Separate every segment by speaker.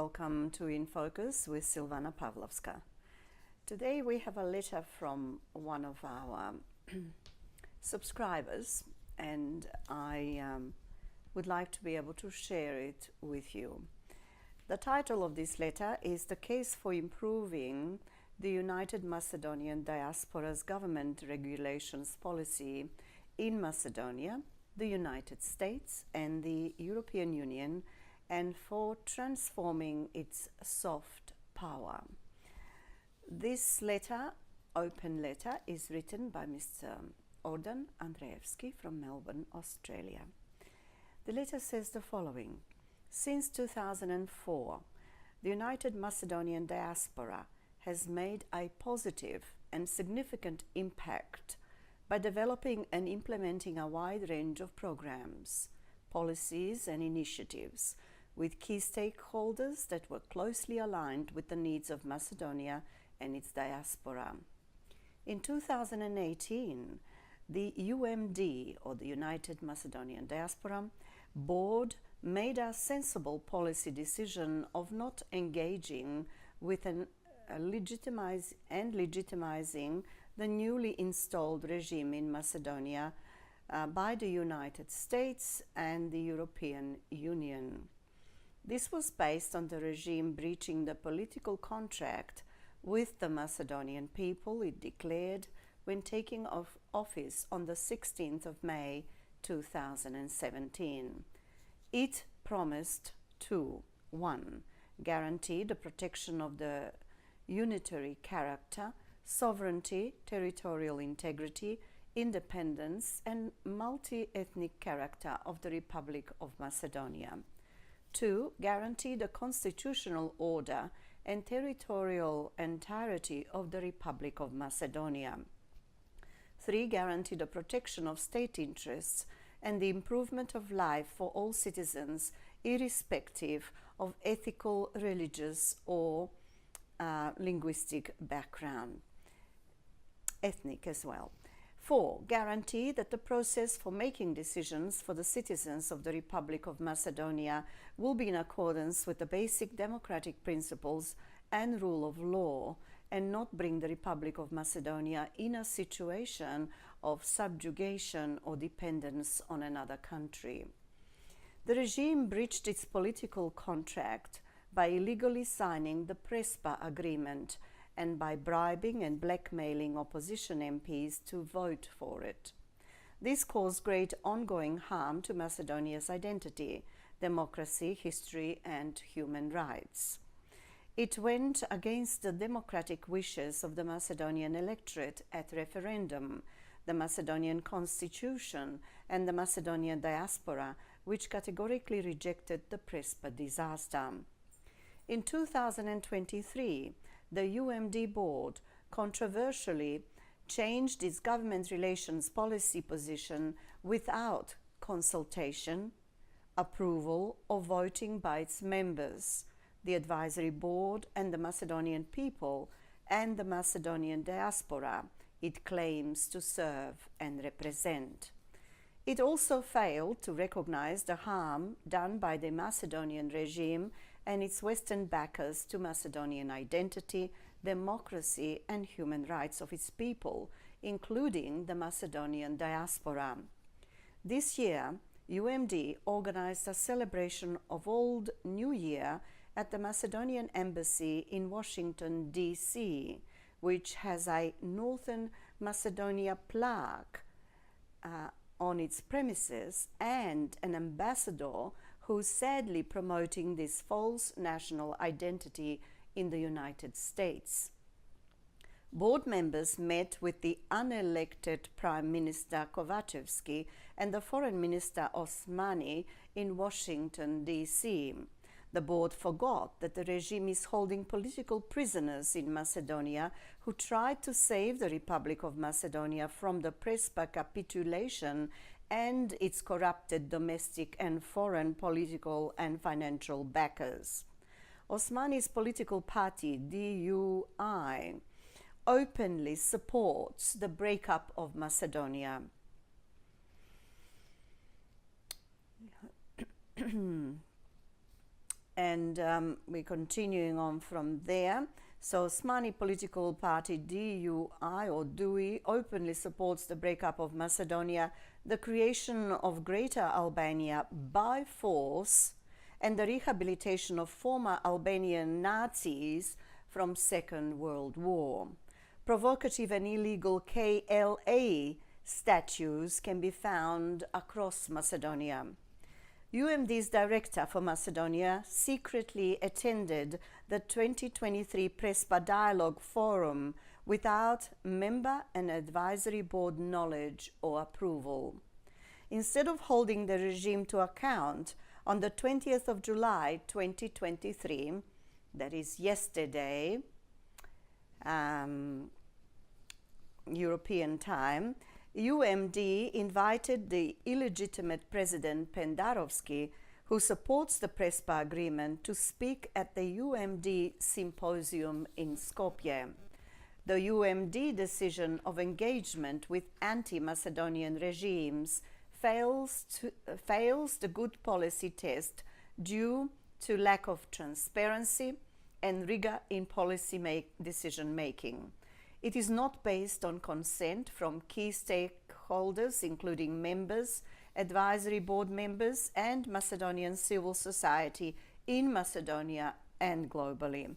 Speaker 1: welcome to In Focus with Silvana Pavlovska. Today we have a letter from one of our subscribers, and I would like to be able to share it with you. The title of this letter is "The Case for Improving the United Macedonian Diaspora's Government Regulations Policy in Macedonia, the United States and the European Union, and for transforming its soft power." This letter, open letter, is written by Mr. Ordan Andreevski from Melbourne, Australia. The letter says the following: Since 2004, the United Macedonian Diaspora has made a positive and significant impact by developing and implementing a wide range of programs, policies and initiatives with key stakeholders that were closely aligned with the needs of Macedonia and its diaspora. In 2018, the UMD, or the United Macedonian Diaspora Board, made a sensible policy decision of not engaging with legitimizing the newly installed regime in Macedonia by the United States and the European Union. This was based on the regime breaching the political contract with the Macedonian people it declared when taking office on the 16th of May 2017. It promised to 1. Guarantee the protection of the unitary character, sovereignty, territorial integrity, independence, and multi-ethnic character of the Republic of Macedonia. 2. Guarantee the constitutional order and territorial entirety of the Republic of Macedonia. 3. Guarantee the protection of state interests and the improvement of life for all citizens, irrespective of ethical, religious, or linguistic background, ethnic as well. 4. Guarantee that the process for making decisions for the citizens of the Republic of Macedonia will be in accordance with the basic democratic principles and rule of law, and not bring the Republic of Macedonia in a situation of subjugation or dependence on another country. The regime breached its political contract by illegally signing the Prespa agreement and by bribing and blackmailing opposition MPs to vote for it. This caused great ongoing harm to Macedonia's identity, democracy, history, and human rights. It went against the democratic wishes of the Macedonian electorate at referendum, the Macedonian constitution, and the Macedonian diaspora, which categorically rejected the Prespa disaster. In 2023, the UMD board controversially changed its government relations policy position without consultation, approval, or voting by its members, the advisory board, and the Macedonian people and the Macedonian diaspora it claims to serve and represent. It also failed to recognize the harm done by the Macedonian regime and its Western backers to Macedonian identity, democracy, and human rights of its people, including the Macedonian diaspora. This year, UMD organized a celebration of Old New Year at the Macedonian Embassy in Washington, D.C., which has a Northern Macedonia plaque on its premises and an ambassador who's sadly promoting this false national identity in the United States. Board members met with the unelected Prime Minister Kovacevski and the Foreign Minister Osmani in Washington, D.C. The board forgot that the regime is holding political prisoners in Macedonia who tried to save the Republic of Macedonia from the Prespa capitulation and its corrupted domestic and foreign political and financial backers. Osmani's political party, DUI, openly supports the breakup of Macedonia. and we're continuing on from there. So Osmani political party DUI or DUI openly supports the breakup of Macedonia, the creation of Greater Albania by force, and the rehabilitation of former Albanian Nazis from Second World War. Provocative and illegal KLA statues can be found across Macedonia. UMD's director for Macedonia secretly attended the 2023 Prespa Dialogue Forum without member and advisory board knowledge or approval. Instead of holding the regime to account, on the 20th of July 2023, that is yesterday, European time, UMD invited the illegitimate President Pendarovski, who supports the Prespa agreement, to speak at the UMD symposium in Skopje. The UMD decision of engagement with anti-Macedonian regimes fails the good policy test due to lack of transparency and rigor in policy decision making. It is not based on consent from key stakeholders, including members, advisory board members, and Macedonian civil society in Macedonia and globally.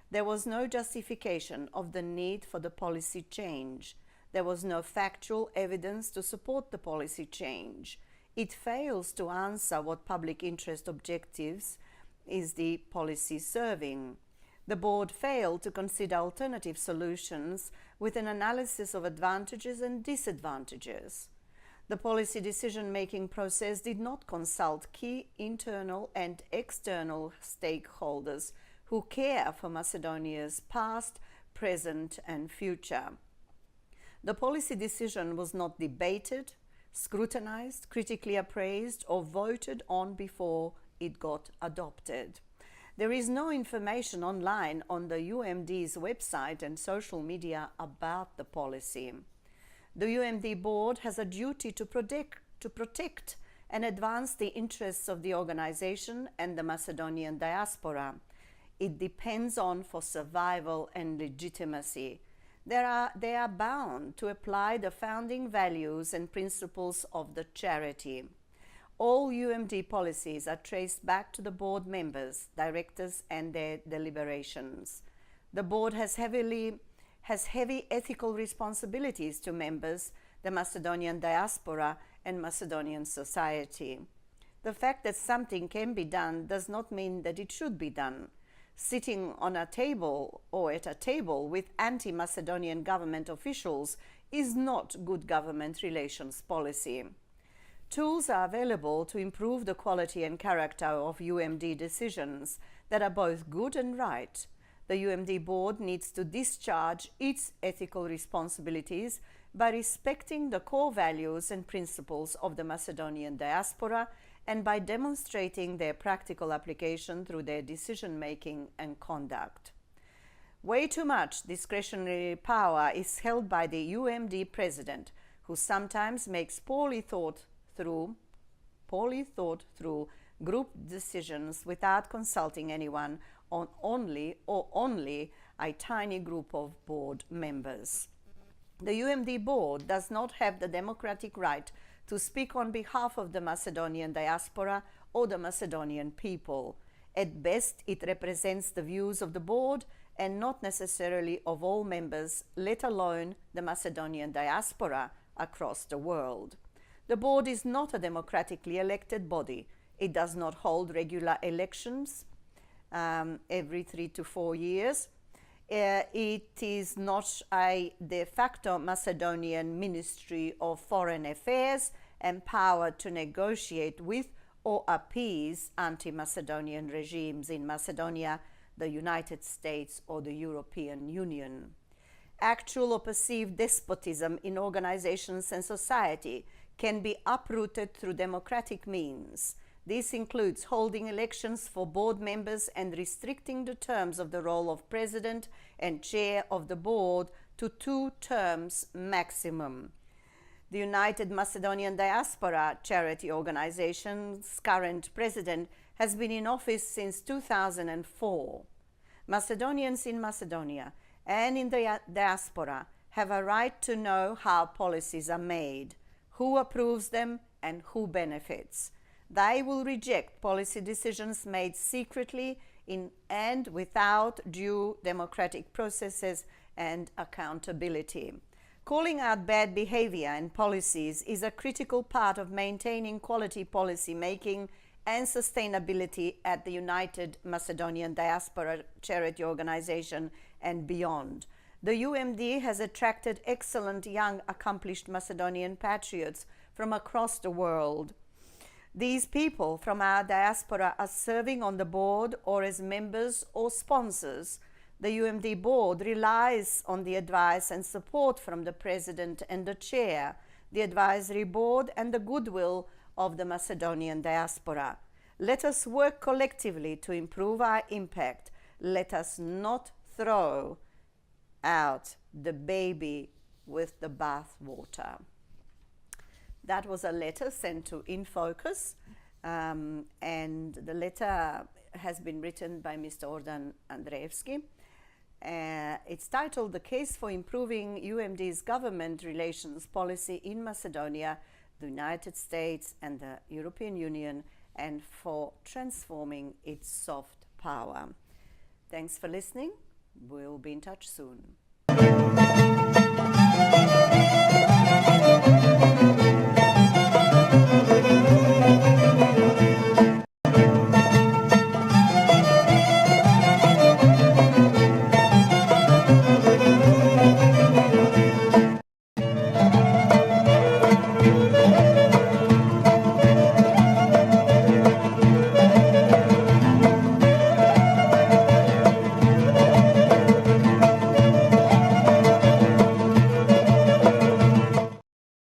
Speaker 1: There was no justification of the need for the policy change. There was no factual evidence to support the policy change. It fails to answer what public interest objectives is the policy serving. The board failed to consider alternative solutions with an analysis of advantages and disadvantages. The policy decision-making process did not consult key internal and external stakeholders who care for Macedonia's past, present, and future. The policy decision was not debated, scrutinized, critically appraised, or voted on before it got adopted. There is no information online on the UMD's website and social media about the policy. The UMD board has a duty to protect and advance the interests of the organization and the Macedonian diaspora. It depends on for survival and legitimacy. They are bound to apply the founding values and principles of the charity. All UMD policies are traced back to the board members, directors, and their deliberations. The board has heavy ethical responsibilities to members, the Macedonian diaspora, and Macedonian society. The fact that something can be done does not mean that it should be done. Sitting on a table or at a table with anti-Macedonian government officials is not good government relations policy. Tools are available to improve the quality and character of UMD decisions that are both good and right. The UMD board needs to discharge its ethical responsibilities by respecting the core values and principles of the Macedonian diaspora and by demonstrating their practical application through their decision-making and conduct. Way too much discretionary power is held by the UMD president, who sometimes makes poorly thought through group decisions without consulting anyone on only a tiny group of board members. The UMD board does not have the democratic right to speak on behalf of the Macedonian diaspora or the Macedonian people. At best, it represents the views of the board and not necessarily of all members, let alone the Macedonian diaspora across the world. The board is not a democratically elected body. It does not hold regular elections every 3 to 4 years. It is not a de facto Macedonian Ministry of Foreign Affairs empowered to negotiate with or appease anti-Macedonian regimes in Macedonia, the United States, or the European Union. Actual or perceived despotism in organizations and society can be uprooted through democratic means. This includes holding elections for board members and restricting the terms of the role of president and chair of the board to 2 terms maximum. The United Macedonian Diaspora charity organization's current president has been in office since 2004. Macedonians in Macedonia and in the diaspora have a right to know how policies are made, who approves them, and who benefits. They will reject policy decisions made secretly and without due democratic processes and accountability. Calling out bad behavior and policies is a critical part of maintaining quality policy making and sustainability at the United Macedonian Diaspora charity organization and beyond. The UMD has attracted excellent young accomplished Macedonian patriots from across the world. These people from our diaspora are serving on the board or as members or sponsors. The UMD board relies on the advice and support from the president and the chair, the advisory board, and the goodwill of the Macedonian diaspora. Let us work collectively to improve our impact. Let us not throw out the baby with the bathwater. That was a letter sent to InFocus, and the letter has been written by Mr. Ordan Andreevski. It's titled "The Case for Improving UMD's Government Relations Policy in Macedonia, the United States and the European Union, and for Transforming its Soft Power." Thanks for listening. We'll be in touch soon.